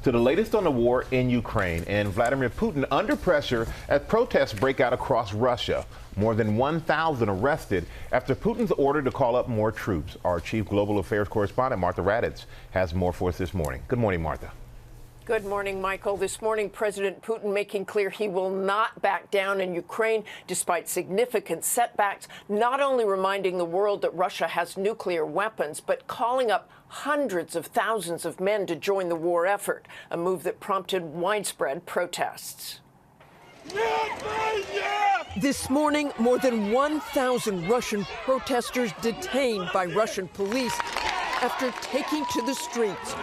to the latest on the war in Ukraine and Vladimir Putin under pressure as protests break out across Russia. More than 1,000 arrested after Putin's order to call up more troops. Our chief global affairs correspondent, Martha Raddatz, has more for us this morning. Good morning, Martha. Good morning, Michael. This morning, President Putin making clear he will not back down in Ukraine despite significant setbacks, not only reminding the world that Russia has nuclear weapons, but calling up hundreds of thousands of men to join the war effort, a move that prompted widespread protests. This morning, more than 1,000 Russian protesters detained by Russian police after taking to the streets.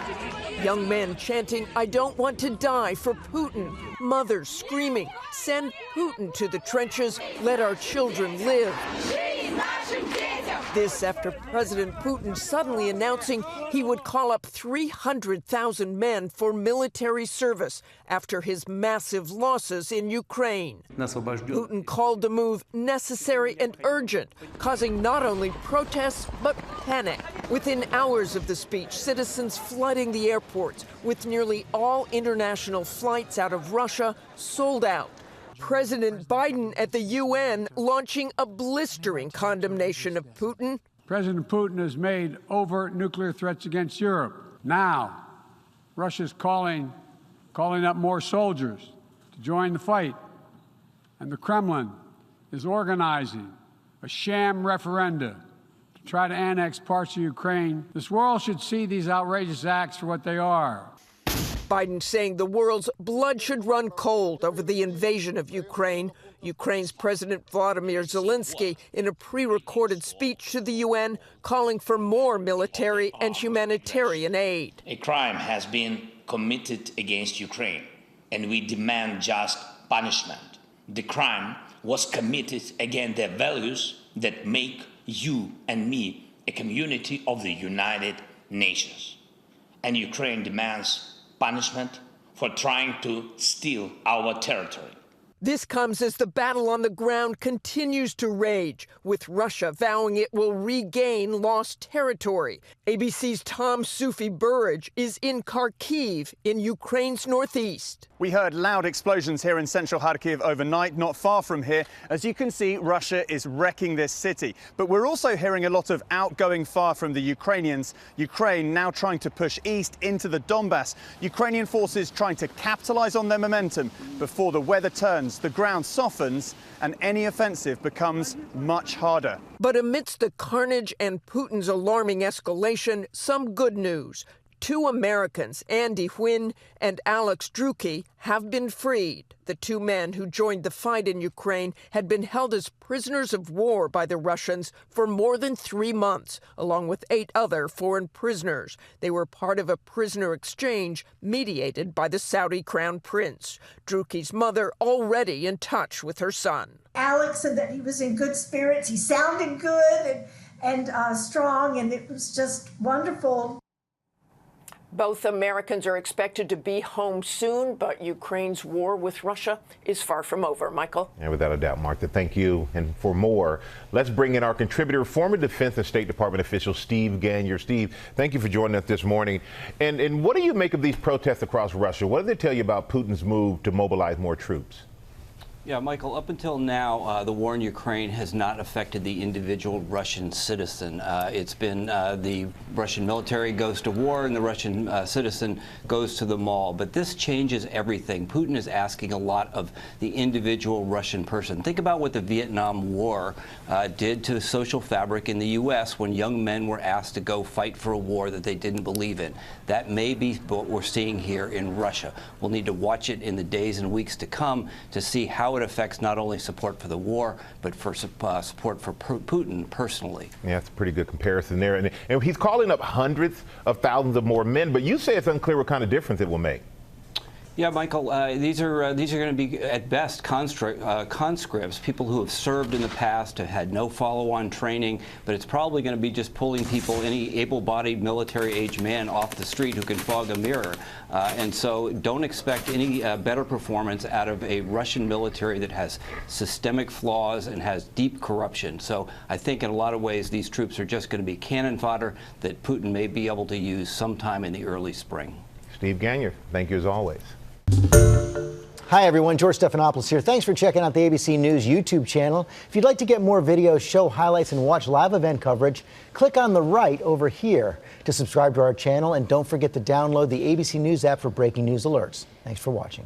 Young men chanting, "I don't want to die for Putin." Mothers screaming, "Send Putin to the trenches, let our children live." This after President Putin suddenly announcing he would call up 300,000 men for military service after his massive losses in Ukraine. Putin called the move necessary and urgent, causing not only protests but panic. Within hours of the speech, citizens flooding the airports, with nearly all international flights out of Russia sold out. President Biden at the UN launching a blistering condemnation of Putin. President Putin has made overt nuclear threats against Europe. Now, Russia's calling up more soldiers to join the fight. And the Kremlin is organizing a sham referenda to try to annex parts of Ukraine. This world should see these outrageous acts for what they are. Biden saying the world's blood should run cold over the invasion of Ukraine. Ukraine's President Vladimir Zelensky in a pre-recorded speech to the UN calling for more military and humanitarian aid. A crime has been committed against Ukraine, and we demand just punishment. The crime was committed against the values that make you and me a community of the United Nations. And Ukraine demands punishment for trying to steal our territory. This comes as the battle on the ground continues to rage, with Russia vowing it will regain lost territory. ABC's Tom Sufi-Burridge is in Kharkiv in Ukraine's northeast. We heard loud explosions here in central Kharkiv overnight, not far from here. As you can see, Russia is wrecking this city. But we're also hearing a lot of outgoing fire from the Ukrainians. Ukraine now trying to push east into the Donbass. Ukrainian forces trying to capitalize on their momentum before the weather turns, the ground softens, and any offensive becomes much harder. But amidst the carnage and Putin's alarming escalation, some good news. 2 Americans, Andy Huyn and Alex Drueke, have been freed. The 2 men who joined the fight in Ukraine had been held as prisoners of war by the Russians for more than 3 months, along with 8 other foreign prisoners. They were part of a prisoner exchange mediated by the Saudi Crown Prince. Druke's mother already in touch with her son. Alex said that he was in good spirits. He sounded good and strong, and it was just wonderful. Both Americans are expected to be home soon, but Ukraine's war with Russia is far from over. Michael? And without a doubt, Martha, thank you. And for more, let's bring in our contributor, former Defense and State Department official Steve Gagnier. Steve, thank you for joining us this morning. And what do you make of these protests across Russia? What do they tell you about Putin's move to mobilize more troops? Yeah, Michael, up until now, the war in Ukraine has not affected the individual Russian citizen. It's been the Russian military goes to war and the Russian citizen goes to the mall. But this changes everything. Putin is asking a lot of the individual Russian person. Think about what the Vietnam War did to the social fabric in the U.S. when young men were asked to go fight for a war that they didn't believe in. That may be what we're seeing here in Russia. We'll need to watch it in the days and weeks to come to see how it affects not only support for the war, but for support for Putin personally. Yeah, that's a pretty good comparison there. And he's calling up hundreds of thousands of more men, but you say it's unclear what kind of difference it will make. Yeah, Michael, these are going to be, at best, conscripts, people who have served in the past, have had no follow-on training, but it's probably going to be just pulling people, any able-bodied military-age man off the street who can fog a mirror. And so don't expect any better performance out of a Russian military that has systemic flaws and has deep corruption. So I think in a lot of ways these troops are just going to be cannon fodder that Putin may be able to use sometime in the early spring. Steve Gagnier, thank you as always. Hi, everyone. George Stephanopoulos here. Thanks for checking out the ABC News YouTube channel. If you'd like to get more videos, show highlights, and watch live event coverage, click on the right over here to subscribe to our channel. And don't forget to download the ABC News app for breaking news alerts. Thanks for watching.